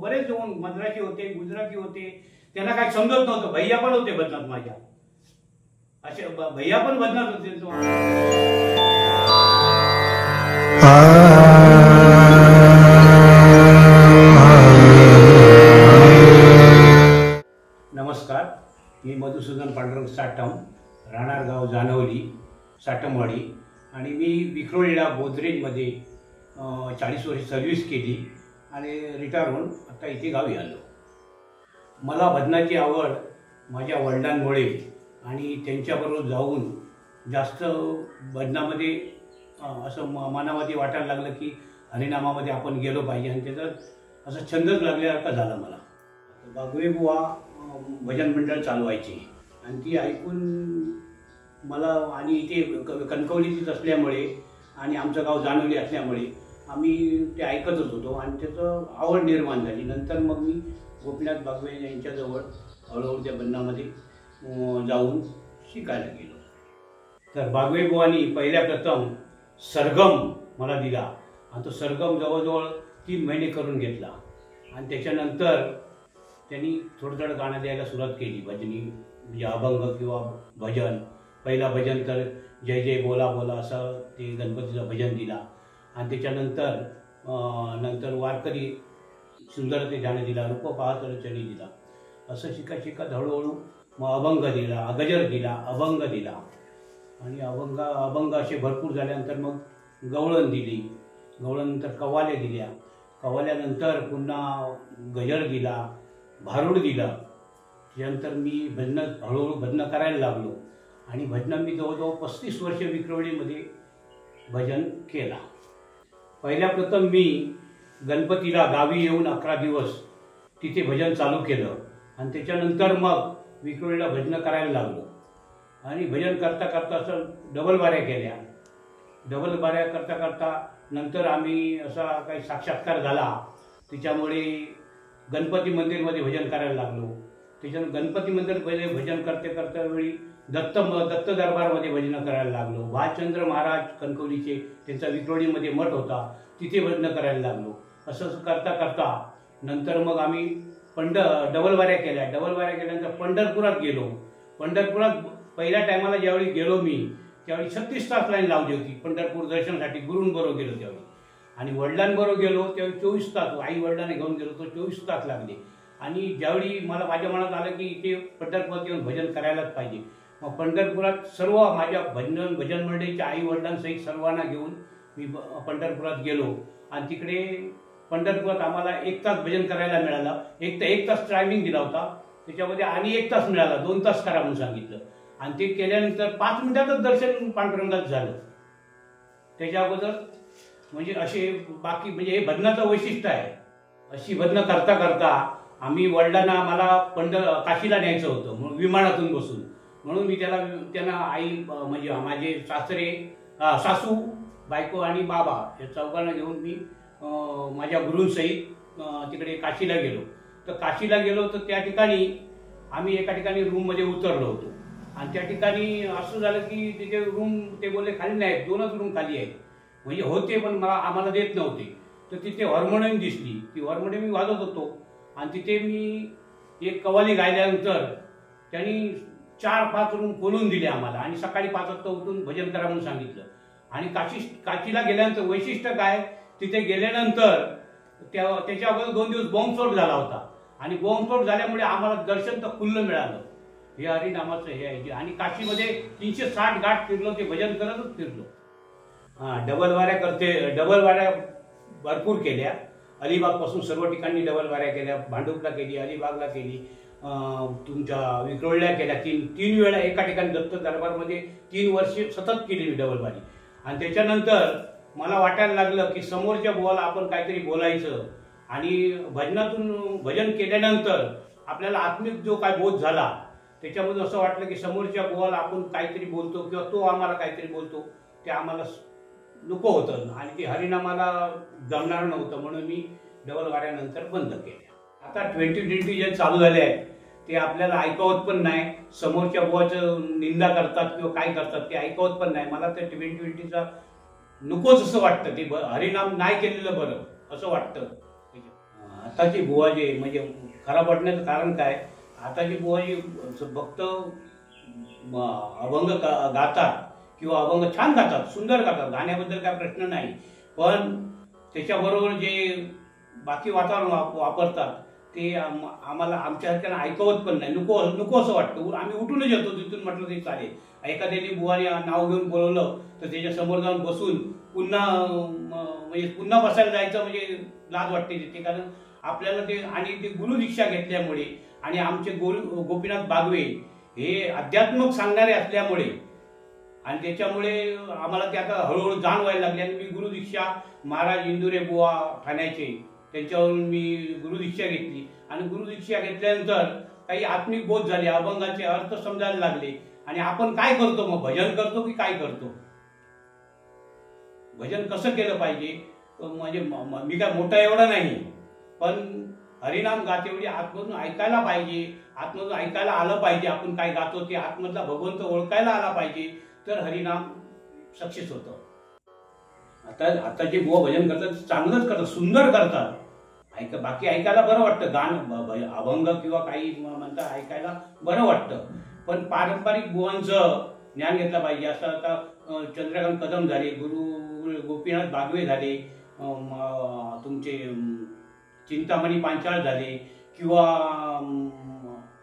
बरेच जण मद्रासी होते, गुजराती होते, त्यांना काही समजत नव्हतं. भैया पण होते भजनात माझ्या, असे भैया पण भजनात होते. नमस्कार, मी मधुसूदन पांडुरंग साटम, राहणार गाव जानवली, साटमवाडी, आणि मी विक्रोळीला गोदरेजमध्ये 40 वर्ष सर्व्हिस केली आणि रिटायर होऊन आता इथे गावी आलो. मला भजनाची आवड माझ्या वडिलांमुळे आणि त्यांच्याबरोबर जाऊन जास्त भजनामध्ये असं मनामध्ये वाटायला लागलं की हरिनामामध्ये आपण गेलो पाहिजे, आणि त्याचा असा छंदच लागल्यासारखा झाला मला. बागवे बुवा भजन मंडळ चालवायचे आणि ती ऐकून मला, आणि इथे कणकवलीचीच असल्यामुळे आणि आमचं गाव जानवली असल्यामुळे आम्ही ते ऐकतच होतो आणि त्याचं आवड निर्माण झाली. नंतर मग मी गोपीनाथ बागवे यांच्याजवळ हळूहळू त्या भजनामध्ये जाऊन शिकायला गेलो. तर बागवे बुवांनी पहिल्या प्रथम सरगम मला दिला आणि तो सरगम जवळजवळ 3 महिने करून घेतला आणि त्याच्यानंतर त्यांनी थोडं थोडं गाणं द्यायला सुरुवात केली. भजनी म्हणजे अभंग किंवा भजन. पहिला भजन तर जय जय बोला बोला असं ते गणपतीचं भजन दिला आणि त्याच्यानंतर वारकरी सुंदर ते गाणं दिला, रूप पाहत रचनी दिला. असं शिकत शिकत हळूहळू मग अभंग दिला, गजर दिला, अभंग दिला आणि अभंग असे भरपूर झाल्यानंतर मग गवळण दिली. गवळणनंतर कव्वाल्या दिल्या. कव्वाल्यानंतर पुन्हा गजर दिला, भारुड दिला. त्यानंतर मी हळूहळू भजनं करायला लागलो आणि भजनं मी जवळजवळ 35 वर्ष विक्रोळीमध्ये भजन केला. पहिल्या प्रथम मी गणपतीला गावी येऊन 11 दिवस तिथे भजन चालू केलं आणि त्याच्यानंतर मग विक्रोळीला भजनं करायला लागलो आणि भजन करता करता असं डबल बाऱ्या केल्या. डबल बाऱ्या करता करता नंतर आम्ही असा काही साक्षात्कार झाला, त्याच्यामुळे गणपती मंदिरमध्ये भजन करायला लागलो. त्याच्यानंतर गणपती मंदिरमध्ये भजन करता वेळी दत्त दरबारमध्ये भजनं करायला लागलो. भालचंद्र महाराज कणकवलीचे, त्यांचा विक्रोळीमध्ये मठ होता, तिथे भजनं करायला लागलो. असं करता करता नंतर मग आम्ही डबल वाऱ्या केल्या. डबल वाऱ्या केल्यानंतर पंढरपुरात गेलो. पंढरपुरात पहिल्या टायमाला ज्यावेळी गेलो मी, त्यावेळी 36 तास लाईन लावली होती पंढरपूर दर्शनासाठी. गुरूंबरोबर गेलो त्यावेळी आणि वडिलांबरोबर गेलो त्यावेळी 24 तास, आई वडिलांनी घेऊन गेलो तो 24 तास लागले. आणि ज्यावेळी मला माझ्या मनात आलं की इथे पंढरपुरात येऊन भजन करायलाच पाहिजे, मग पंढरपुरात सर्व माझ्या भजन मंडळीच्या आई वडिलांसहित सर्वांना घेऊन मी पंढरपुरात गेलो आणि तिकडे पंढरपुरात आम्हाला 1 तास भजन करायला मिळालं. एक तास टायमिंग दिला होता, त्याच्यामध्ये आणि 1 तास मिळाला. 2 तास करा म्हणून सांगितलं आणि ते केल्यानंतर 5 मिनिटातच दर्शन पांडुरंगाचं झालं. त्याच्या अगोदर म्हणजे असे बाकी म्हणजे हे भजनाचं वैशिष्ट्य आहे. अशी भजनं करता करता आम्ही वडिलांना मला काशीला न्यायचं होतं म्हणून विमानातून बसून, म्हणून मी त्यांना आई म्हणजे माझे सासू, बायको आणि बाबा या चौघांना घेऊन मी माझ्या गुरूंसहित तिकडे काशीला गेलो. तर काशीला गेलो तर त्या ठिकाणी आम्ही एका ठिकाणी रूममध्ये उतरलो होतो आणि त्या ठिकाणी असं झालं की तिथे रूम ते बोलले खाली नाही, 2च रूम खाली आहेत. म्हणजे होते पण आम्हाला देत नव्हते. तर तिथे हार्मोनियम दिसली, ती हार्मोनियम मी वाजवत होतो आणि तिथे मी एक कव्वाली गायल्यानंतर त्यांनी 4-5 रूम खोलून दिले आम्हाला आणि सकाळी 5 वाजता उठून भजन करा म्हणून सांगितलं. आणि काशीला गेल्यानंतर वैशिष्ट्य काय, तिथे गेल्यानंतर त्याच्या अगोदर 2 दिवस बॉम्बस्फोट झाला होता आणि बॉम्बस्फोट झाल्यामुळे आम्हाला दर्शन तर खुल्लं मिळालं. हे हरिनामाचं हे आहे. आणि काशीमध्ये 360 घाट फिरलो, ते भजन करतच फिरलो. डबल वाऱ्या भरपूर केल्या. अलिबागपासून सर्व ठिकाणी डबल वाऱ्या केल्या. भांडुपला केली, अलिबागला केली, तुमच्या विक्रोळीला केल्या. 3 वेळा एका ठिकाणी दत्त दरबारमध्ये 3 वर्ष सतत केली मी डबल वारी. आणि त्याच्यानंतर मला वाटायला लागलं की समोरच्या बुवाला आपण काहीतरी बोलायचं आणि भजन केल्यानंतर आपल्याला आत्मिक जो काय बोध झाला त्याच्यामधून असं वाटलं की समोरच्या बुवाला आपण काहीतरी बोलतो किंवा तो आम्हाला काहीतरी बोलतो, ते आम्हाला नको होतं आणि ते हरिनामाला जमणार नव्हतं, म्हणून मी डबल वाऱ्यानंतर बंद केल्या. आता 2020 जे चालू झाले आहेत ते आपल्याला ऐकवत पण नाही. समोरच्या बुवाचं निंदा करतात किंवा काय करतात ते ऐकवत पण नाही. मला त्या 2020चा नकोच असं वाटतं. ते हरिनाम नाही केलेलं बरं असं वाटतं. आताची बुवा जे म्हणजे खराब वाटण्याचं कारण काय, आताची बुवा जी फक्त अभंग गातात किंवा अभंग छान गातात, सुंदर गातात, गाण्याबद्दल काय प्रश्न नाही, पण त्याच्याबरोबर जे बाकी वातावरण वापरतात ते आम्हाला आमच्यासारख्यांना ऐकवत पण नाही, नको नको असं वाटतं. आम्ही उठूनच येतो तिथून, म्हटलं तरी चालेल. एखाद्याने बुवाने नाव घेऊन बोलवलं तर त्याच्या समोर जाऊन बसून पुन्हा म्हणजे पुन्हा बसायला जायचं म्हणजे लाज वाटते तिथे. कारण आपल्याला ते आणि ते गुरुदीक्षा घेतल्यामुळे आणि आमचे गोपीनाथ बागवे हे अध्यात्मक सांगणारे असल्यामुळे आणि त्याच्यामुळे आम्हाला ते आता हळूहळू जाण व्हायला लागली. आणि मी गुरुदीक्षा महाराज इंदुरे बुवा ठाण्याचे त्यांच्यावरून मी गुरुदीक्षा घेतली आणि गुरुदीक्षा घेतल्यानंतर काही आत्मिक बोध झाले, अभंगाचे अर्थ समजायला लागले. आणि आपण काय करतो मग, भजन करतो की काय करतो, भजन कसं केलं पाहिजे. म्हणजे मी काय मोठा एवढा नाही, पण हरिनाम गाते वेळी आतमधून ऐकायला पाहिजे, आतमधून ऐकायला आलं पाहिजे. आपण काय गातो ते आतमधला भगवंत ओळखायला आला पाहिजे, तर हरिनाम सक्सेस होतं. आता जे बुवा भजन करतात चांगलंच करतात, सुंदर करतात. बाकी ऐकायला बरं वाटतं, गाणं अभंग किंवा काही म्हणता ऐकायला बरं वाटतं. पण पारंपरिक बुवांचं ज्ञान घेतलं पाहिजे. असं आता चंद्रकांत कदम झाले, गुरु गोपीनाथ बागवे झाले, तुमचे चिंतामणी पांचाळ झाले किंवा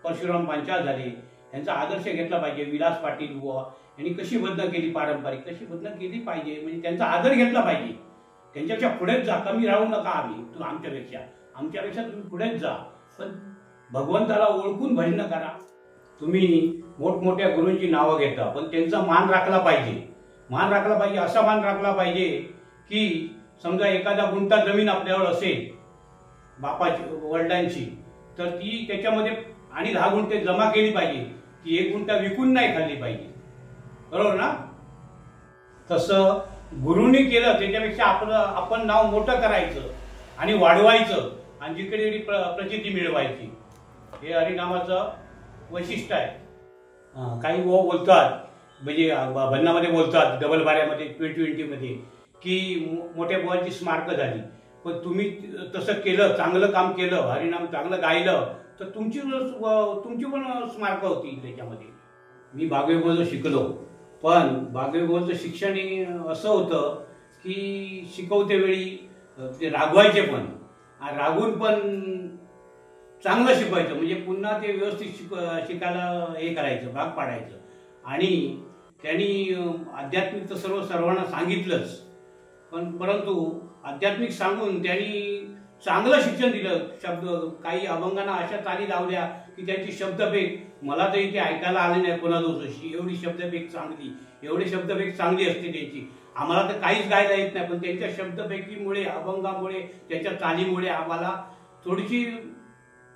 परशुराम पांचाळ झाले, यांचा आदर्श घेतला पाहिजे. विलास पाटील बुवा यांनी कशी भजनं केली, पारंपरिक कशी भजनं केली पाहिजे, म्हणजे त्यांचा आदर घेतला पाहिजे. त्यांच्यापेक्षा पुढेच जा, कमी राहू नका. तू आमच्यापेक्षा तुम्ही पुढेच जा, पण भगवंताला ओळखून भजनं करा. तुम्ही मोठमोठ्या गुरूंची नावं घेता, पण त्यांचा मान राखला पाहिजे. मान राखला पाहिजे, असा मान राखला पाहिजे की समजा एखादा गुंठा जमीन आपल्यावर असेल बापाची वडिलांची, तर ती त्याच्यामध्ये आणि 10 गुंठे जमा केली पाहिजे. ती 1 गुंठा विकून नाही खाल्ली पाहिजे, बरोबर ना. तसं गुरुनी केलं त्याच्यापेक्षा आपण नाव मोठं करायचं आणि वाढवायचं आणि जिकडे प्रचिती मिळवायची. हे हरिनामाचं वैशिष्ट्य आहे. काही बोलतात म्हणजे भजनामध्ये बोलतात, डबल बाऱ्यामध्ये 2020 की मोठ्या बुवांची स्मारकं झाली. पण तुम्ही तसं केलं, चांगलं काम केलं, हरिनाम चांगलं गायलं, तर तुमची पण स्मारकं होती त्याच्यामध्ये. मी बागवेबोध शिकलो, पण बागवेबोधचं शिक्षण असं होतं की शिकवते वेळी ते रागवायचे पण, रागून पण चांगलं शिकवायचं, म्हणजे पुन्हा ते व्यवस्थित शिकायला हे करायचं, भाग पाडायचं. आणि त्यांनी आध्यात्मिक तर सर्वांना सांगितलंच, परंतु आध्यात्मिक सांगून त्यांनी चांगलं शिक्षण दिलं. काही अभंगांना अशा चाली लावल्या की त्यांची शब्दभेद मला तर इथे ऐकायला आले नाही कोणादोषी. एवढी शब्दभेद चांगली, एवढी शब्दभेद चांगली असते त्यांची. आम्हाला तर काहीच गायला येत नाही, पण त्यांच्या शब्दभेदीमुळे, अभंगामुळे, त्यांच्या चालीमुळे आम्हाला थोडीशी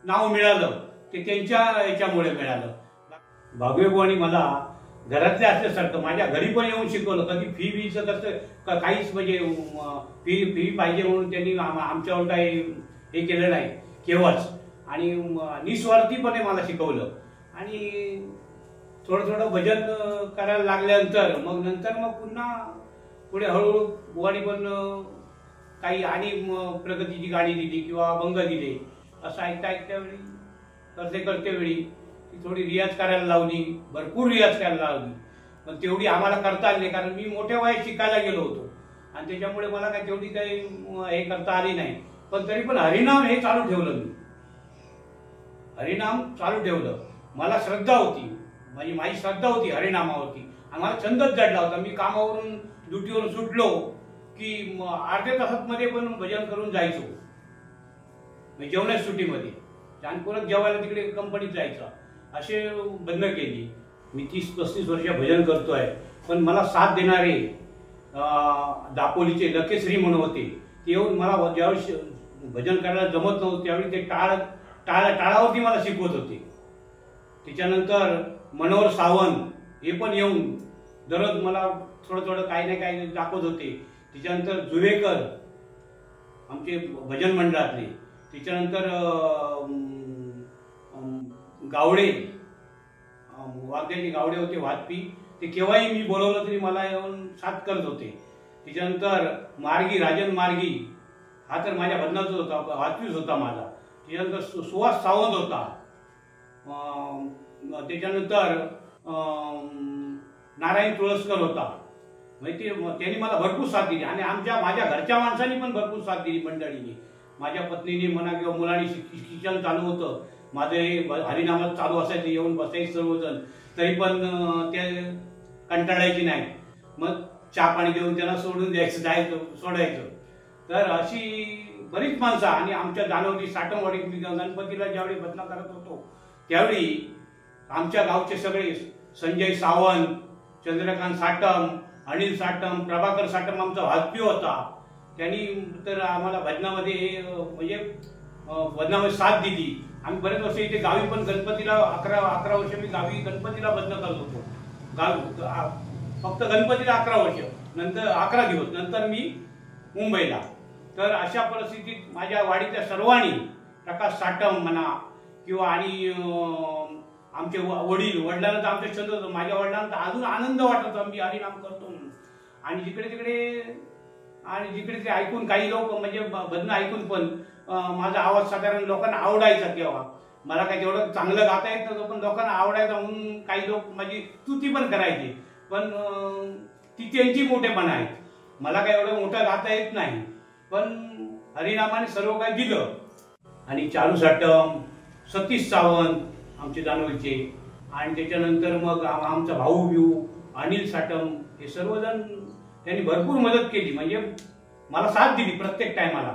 नाव मिळालं. ते त्यांच्या याच्यामुळे मिळालं. बागवेबुवांनी मला घरातले असल्यासारखं माझ्या घरी पण येऊन शिकवलं. कधी फीचं कसं काहीच म्हणजे फी पाहिजे म्हणून त्यांनी आमच्यावर काही हे केलं नाही केव्हाच. आणि निस्वार्थीपणे मला शिकवलं. आणि थोडं भजन करायला लागल्यानंतर मग पुन्हा पुढे हळूहळू बुवानी पण काही आणि प्रगतीची गाणी दिली किंवा अभंग दिले. असं ऐकता वेळी करते वेळी थोडी रियाज करायला लावली, भरपूर रियाज करायला लावली. पण तेवढी आम्हाला करता आली नाही, कारण मी मोठ्या वयात शिकायला गेलो होतो आणि त्याच्यामुळे मला काय तेवढी काही हे करता आली नाही. पण तरी पण हरिनाम हे चालू ठेवलं. मी हरिनाम चालू ठेवलं. मला श्रद्धा होती, माझी श्रद्धा होती हरिनामावरती आणि मला छंदच जडला होता. मी कामावरून ड्युटीवरून सुटलो की अर्ध्या तासात मध्ये पण भजन करून जायचो, जेवणाच्या सुट्टीमध्ये. आणि परत जेवायला तिकडे कंपनीत जायचं. असे बंद केली. मी 30-35 वर्ष भजन करतोय. पण मला साथ देणारे दापोलीचे लकेश्री म्हणून होते. ते येऊन मला ज्यावेळी भजन करायला जमत नव्हतं त्यावेळी ते टाळावरती मला शिकवत होते. त्याच्यानंतर मनोहर सावंत हे पण येऊन दररोज मला थोडं काही ना काही दाखवत होते. त्याच्यानंतर जुवेकर आमचे भजन मंडळातले. त्याच्यानंतर गावडे, वाघ्याचे गावडे होते वाजपी. ते केव्हाही मी बोलवलं तरी मला येऊन साथ करत होते. त्याच्यानंतर मार्गी, राजन मार्गी हा तर माझ्या भजनाचाच होता, वाचवीच होता माझा. त्याच्यानंतर सुहास सावंत होता. त्याच्यानंतर नारायण तुळसकर होता. म्हणजे त्यांनी मला भरपूर साथ दिली आणि माझ्या घरच्या माणसांनी पण भरपूर साथ दिली मंडळीने. माझ्या पत्नीने म्हणा किंवा मुलांनी शिक्षण चालू होतं, माझं हे हरिनामात चालू असायचं, येऊन बसायचे सर्वजण, तरी पण ते कंटाळायची नाही. मग चहा पाणी देऊन त्यांना सोडून द्यायचं, जायचं, सोडायचं. तर अशी बरीच माणसं. आणि आमच्या जाणवली साटमवाडीत मी गणपतीला ज्यावेळी भजना करत होतो त्यावेळी आमच्या गावचे सगळे, संजय सावंत, चंद्रकांत साटम, अनिल साटम, प्रभाकर साटम आमचा वाजपी होता. त्यांनी तर आम्हाला भजनामध्ये म्हणजे भजनामध्ये साथ दिली. आम्ही बरेच वर्ष इथे गावी पण गणपतीला 11 वर्ष मी गावी गणपतीला भजन करत होतो. फक्त गणपतीला 11 वर्ष, नंतर 11 दिवस, नंतर मी मुंबईला. तर अशा परिस्थितीत माझ्या वाडीतल्या सर्वांनी, प्रकाश साटम म्हणा किंवा आणि आमचे वडिलांना तर आमच्या छंद होतं, माझ्या वडिलांना तर अजून आनंद वाटत होता मी हरिनाम करतो म्हणून. आणि जिकडे तिकडे ऐकून काही लोक म्हणजे भजन ऐकून पण माझा आवाज साधारण लोकांना आवडायचा. तेव्हा मला काही तेवढं चांगलं गाता येत नव्हतं, पण लोकांना आवडायचा म्हणून काही लोक माझी स्तुती पण करायची. पण ती त्यांची मोठेपणा आहे. मला काही एवढं मोठं गाता येत नाही, पण हरिनामाने सर्व काही दिलं. आणि चारू साटम, सतीश सावंत आमचे जानोलीचे, आणि त्याच्यानंतर मग आमचा भाऊ अनिल साटम, हे सर्वजण त्यांनी भरपूर मदत केली. म्हणजे मला साथ दिली प्रत्येक टायमाला.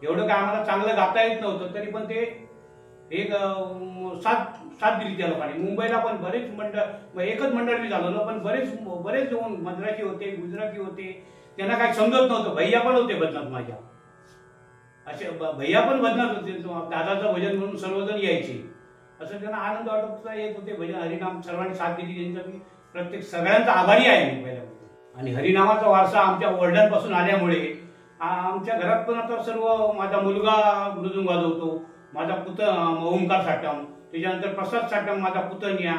एवढं काय आम्हाला चांगलं गाता येत नव्हतं, तरी पण ते एक साथ दिली त्या लोकांनी. मुंबईला पण बरेच मंडळ, एकच मंडळ मी झालो ना, पण बरेच जण मद्रासी होते, गुजराती होते, त्यांना काही समजत नव्हतं. भैया पण होते भजनात माझ्या, असे भैया पण भजनात होते. दादाचं भजन म्हणून सर्वजण यायचे. असं त्यांना आनंद वाटत येत होते. भजन हरिनाम सर्वांनी साथ दिली, त्यांचा मी प्रत्येक सगळ्यांचा आभारी आहे मी पहिल्यापासून. आणि हरिनामाचा वारसा आमच्या वडिलांपासून आल्यामुळे आमच्या घरात पण आता सर्व, माझा मुलगा मृदुंग वाजवतो, माझा ओंकार साटम, त्याच्यानंतर प्रसाद साटम माझा पुतण्या,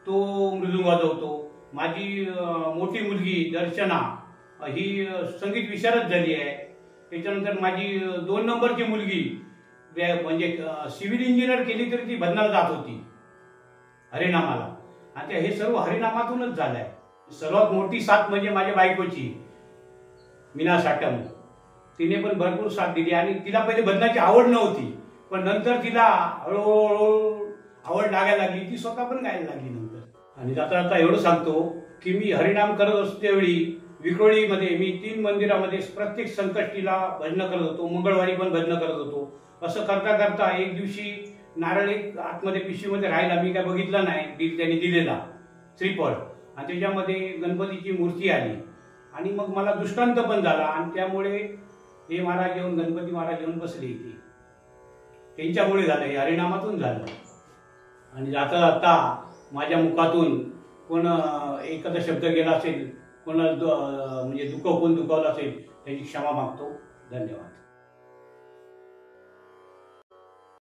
तो मृदुंग वाजवतो. माझी मोठी मुलगी दर्शना ही संगीत विशारद झाली आहे. त्याच्यानंतर माझी 2 नंबरची मुलगी म्हणजे सिव्हिल इंजिनियर केली तरी ती भजनाला जात होती हरिनामाला. आणि हे सर्व हरिनामातूनच झालंय. सर्वात मोठी साथ म्हणजे माझ्या बायकोची मीना साटम. तिने पण भरपूर साथ दिली. आणि तिला पहिले भजनाची आवड नव्हती, पण नंतर तिला हळूहळू आवड लागायला लागली. ती स्वतः पण गायला लागली नंतर. आणि जाता एवढं सांगतो की मी हरिनाम करत असतो त्यावेळी विक्रोळीमध्ये मी 3 मंदिरामध्ये प्रत्येक संकष्टीला भजन करत होतो, मंगळवारी पण भजन करत होतो. असं करता करता एक दिवशी नारळ एक आतमध्ये पिशवीमध्ये राहिला, मी काय बघितला नाही, त्यांनी दिलेला श्रीफळ, आणि त्याच्यामध्ये गणपतीची मूर्ती आली. आणि मग मला दृष्टांत पण झाला. आणि त्यामुळे हे महाराज येऊन, गणपती महाराज येऊन बसले इथे. त्यांच्यामुळे झालं, हे हरिनामातून झालं. आणि जाता जाता माझ्या मुखातून कोण एखादा शब्द गेला असेल, कोणाला म्हणजे दुखवून दुखावलं असेल, त्याची क्षमा मागतो. धन्यवाद.